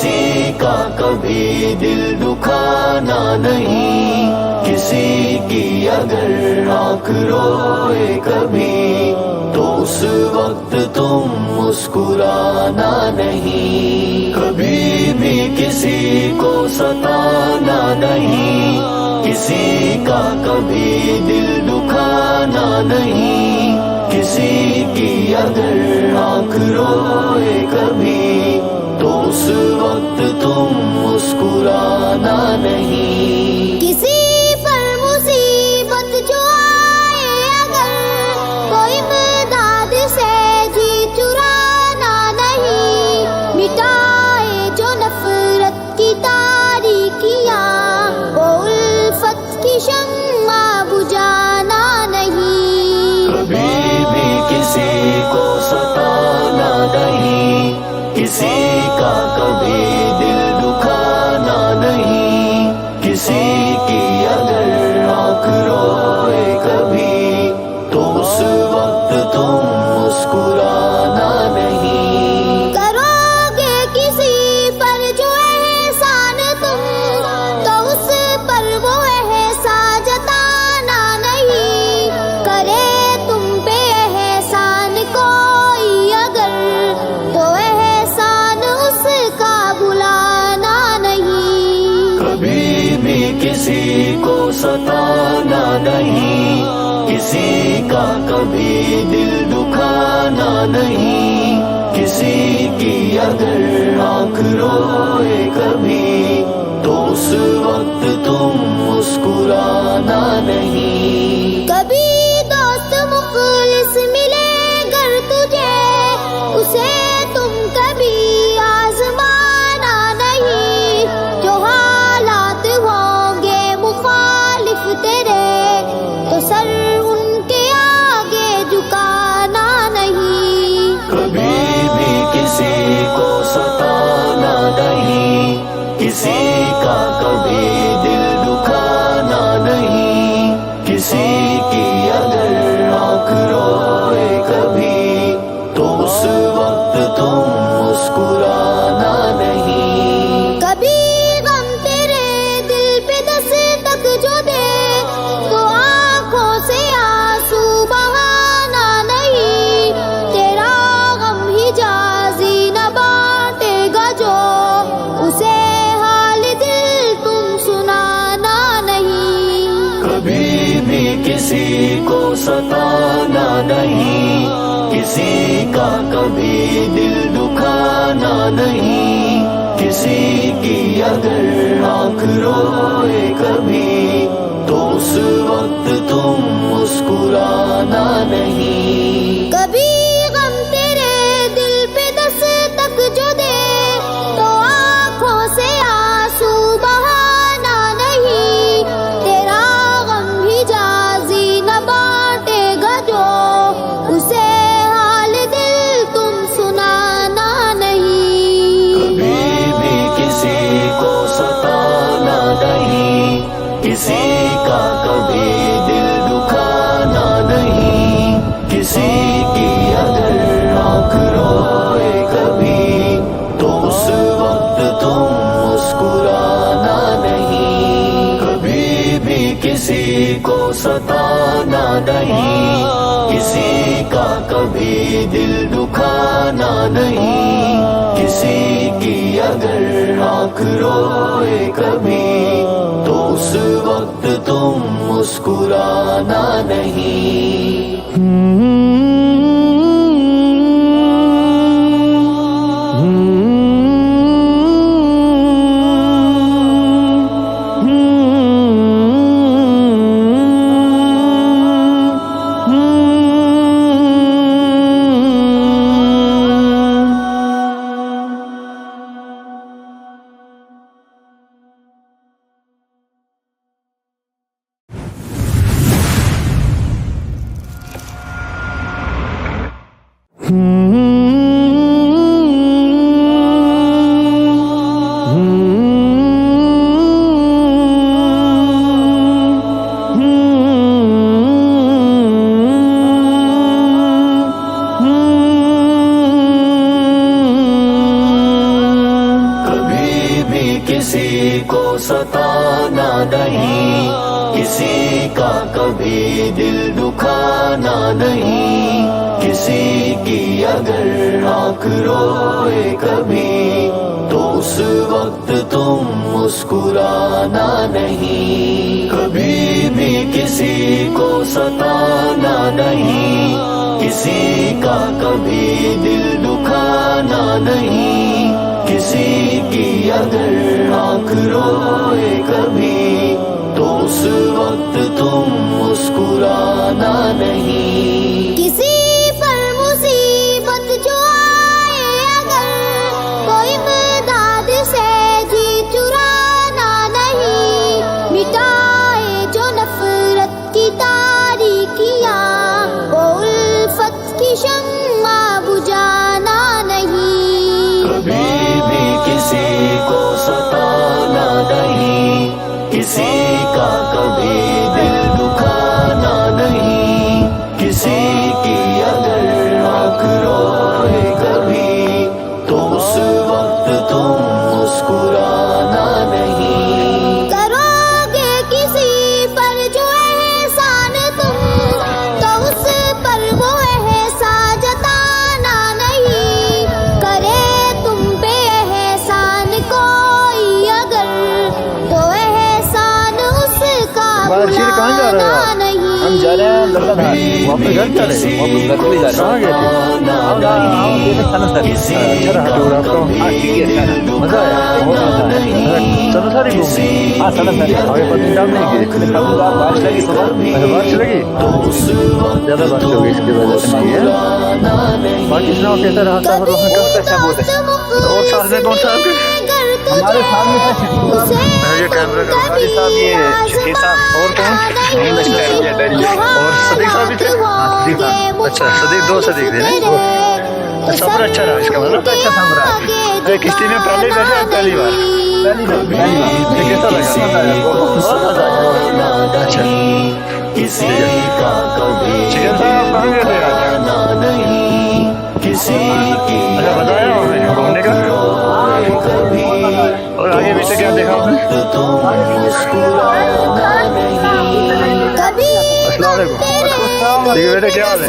کسی کا کبھی دل دکھانا نہیں، کسی کی اگر آنکھ روئے کبھی تو اس وقت تم مسکرانا نہیں، کبھی بھی کسی کو ستانا نہیں، کسی کا کبھی دل دکھانا نہیں، کسی کی اگر آنکھ روئے کبھی تو اس وقت تم مسکرانا نہیں۔ کسی پر مصیبت جو آئے اگر کوئی امداد سے جی چرانا نہیں، مٹائے جو نفرت کی تاریکیاں وہ الفت کی شمع بجھانا نہیں، کبھی بھی کسی کو ستانا نہیں، کسی کا کبھی دل دکھانا نہیں، کسی کی اگر آنکھ روئے کبھی تو اس وقت تم مسکرانا نہیں۔ کرو گے کسی پر جو احسان تم تو اس پر وہ احسان جتانا نہیں، کرے تم پہ احسان کوئی اگر تو احسان اس کا بھلانا نہیں، کبھی بھی کسی کو ستانا نہیں، کسی کا کبھی دل دکھانا نہیں، کسی کی اگر آنکھ روئے کبھی تو اس وقت تم مسکرانا نہیں۔ کبھی دوست مخلص ملے گر تجھے اسے تم کبھی آزمانا نہیں، جو حالات ہوں گے مخالف تیرے تو سر ان کے آگے جھکانا نہیں، کبھی بھی کسی کو ستانا نہیں، کسی کا کبھی دل دکھانا نہیں، کسی کی اگر آنکھ روئے کبھی تو اس وقت تم مسکرانا نہیں۔ کبھی غم تیرے دل پہ دستک جو دے تو آنکھوں سے آنسو بہانا نہیں، تیرا غم حجازی نہ بانٹے گا جو اسے حال دل تم سنانا نہیں، کبھی بھی کسی کو ستانا نہیں، کسی کا کبھی دل دکھانا نہیں، کسی کی اگر آنکھ روئے کبھی تو اس وقت تم مسکرانا نہیں۔ کبھی غم تیرے دل پہ دستک جو دے تو آنکھوں سے آنسو بہانا نہیں، تیرا غم حجازی نہ بانٹے گا جو اسے حال دل تم سنانا نہیں، کبھی بھی کسی کو ستانا نہیں، کسی کا کبھی دل دکھانا نہیں، کسی کی اگر آنکھ روئے کبھی تو اس وقت تم مسکرانا نہیں، کبھی بھی کسی کو ستانا نہیں، کسی کا کبھی دل دکھانا نہیں، کسی کی اگر آنکھ روئے کبھی تو اس وقت تم مسکرانا نہیں۔ किसी को सताना नहीं, किसी का कभी दिल दुखाना नहीं, किसी की अगर आँख रोए कभी तो उस वक्त तुम मुस्कुराना नहीं। कभी भी किसी को सताना नहीं, किसी का कभी दिल दुखाना नहीं, किसी की अगर आँख रोए कभी तो उस वक्त तुम मुस्कुराना नहीं। किसी पर मुसीबत जो आए अगर तो इमदाद से जी चुराना नहीं, मिटाए जो नफरत की तारीकियां वो उल्फत की शम्मा बुझाना नहीं। कभी भी किसी को सताना नहीं, किसी का कभी दिल दुखाना नहीं, किसी की अगर आँख रोए कभी तो उस वक्त तुम मुस्कुराना नहीं। करोगे किसी पर जो एहसान तुम तो उस पर वो एहसान जताना नहीं, करे तुम पे एहसान कोई अगर तो एहसान उसका बाहर कहाँ जा रहे हो आप? भुलाना नहीं। हम जा रहे हैं लड़का था वापस घर जा रहे हैं वापस घर के लिए जा रहे हैं। कहाँ गए थे? खाना सर अच्छा रहा टूर आपको? हाँ ठीक है सर मज़ा आया बहुत मज़ा आया। चलो सारी घूमे हाँ चलो सारी आगे पत्नीटॉप नहीं गए कब बारिश लगी सुबह अच्छा बारिश लगी ज़्यादा बारिश हो गई इसकी वजह से नहीं है। बाकी सुनाओ कैसा रहा सफर वहाँ का? अच्छा बहुत है। और साथ में कौन सा आपके? हमारे सामने था ये कैमरा का हमारे साथ ये शकील साहब और कौन और सदीक साहब भी थे। हाँ सदीक साहब अच्छा सदीक दो सदीक थे नहीं तो सफर अच्छा रहा इसका मतलब अच्छा सफर रहा। किश्ती में पहले बैठे पहली बार कैसा लगा? बहुत मजा आया। अच्छा किसी का कभी चिकन साहब कहाँ गए थे आज? किसी की अच्छा बताया आपने घूमने का और आगे पीछे क्या देखा आपने? कभी अस्सलाम वालेकुम। ठीक है बेटे क्या हाल है?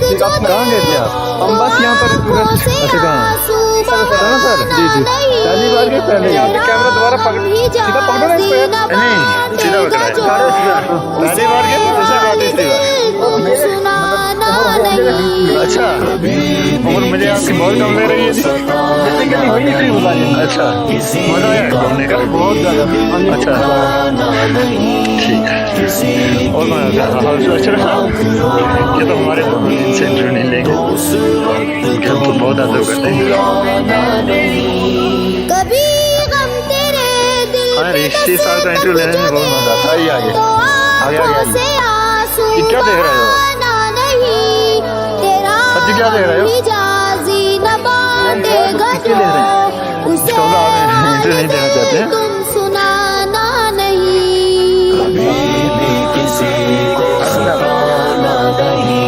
कहाँ गए थे आप? हम बस यहाँ पर अच्छा कहाँ सर जी जी पहली बार के पहले कैमरा दोबारा पकड़ सीधा पकड़ो ना इसको यार नहीं सीधा पकड़ा है पहली बार के दूसरी बार तीसरी बार अच्छा उम्र मुझे आपकी बहुत कम ले रही है जी अच्छा मजा आया घूमने का बहुत ज़्यादा अच्छा ठीक है और मैं अच्छा रहा ये तो हमारे इनसे इंटरव्यू नहीं लेंगे हम तो बहुत आदर करते हैं। कभी गम तेरे दिल हाँ ऋषि साहब का इंटरव्यू लेने में बहुत मजा आता है। आइए आगे आगे आगे आइए ये क्या देख रहे हो? सब्जी क्या देख रहे हो? किसके ले रहे हैं? इसका मतलब आप इंटरव्यू नहीं देना चाहते हैं? तुम सुनाना नहीं।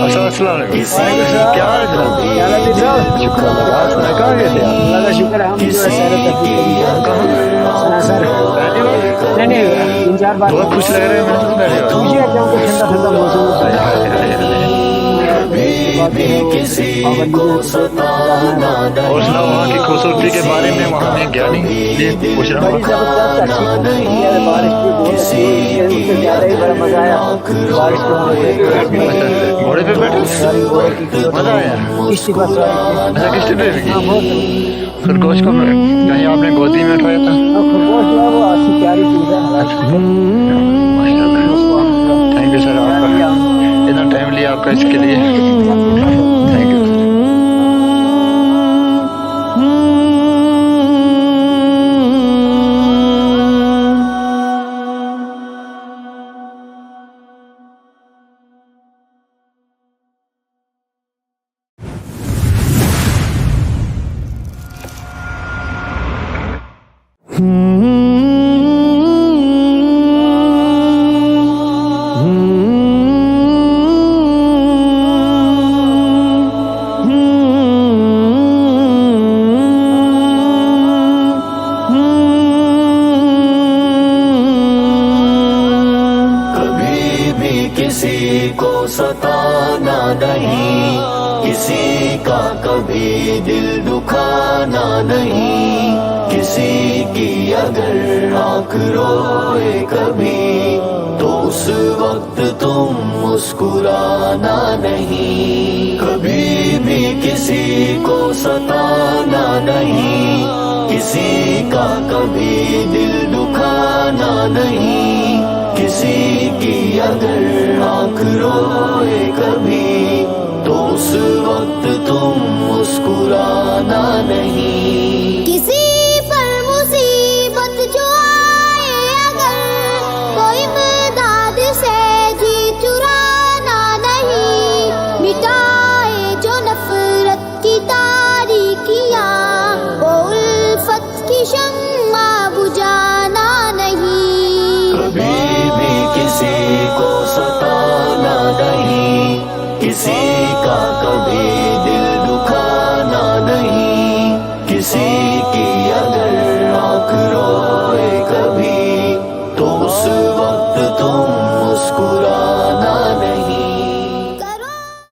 अच्छा अस्सलाम वालेकुम क्या हाल है जनाब? शुक्र अल्लाह का। सुना कहाँ गए थे आप? अल्लाह का शुक्र है हम जो है सैर तफरीह के लिए सर पहली बार नहीं 3-4 बार बहुत खुश लग रहे हैं मैंने तो पहली बार मुझे एकदम को ठंडा ठंडा मौसम होता है किसी को सताना और सुनाओ वहाँ की खूबसूरती के बारे में वहाँ में ज्ञानी ये पूछ रहा हूँ बड़ी जबरदस्त अच्छी है बारिश भी बहुत अच्छी हुई है उससे ज़्यादा ही बड़ा मज़ा आया बारिश को अच्छा घोड़े पे बैठे मज़ा आया किश्ती पर अच्छा किश्ती पे भी हाँ बहुत खरगोश को कहीं आपने गोदी में उठाया था खरगोश जो है वो अच्छी प्यारी चीज़ है थैंक यू सर आपका इतना टाइम लिया आपका इसके लिए थैंक यू کو ستانا نہیں، کسی کا کبھی دل دکھانا نہیں، کسی کی اگر آنکھ روئے کبھی تو اس وقت تم مسکرانا نہیں، کبھی بھی کسی کو ستانا نہیں، کسی کا کبھی دل دکھانا نہیں، کسی کی اگر آنکھ روئے کبھی تو اس وقت تم مسکرانا نہیں۔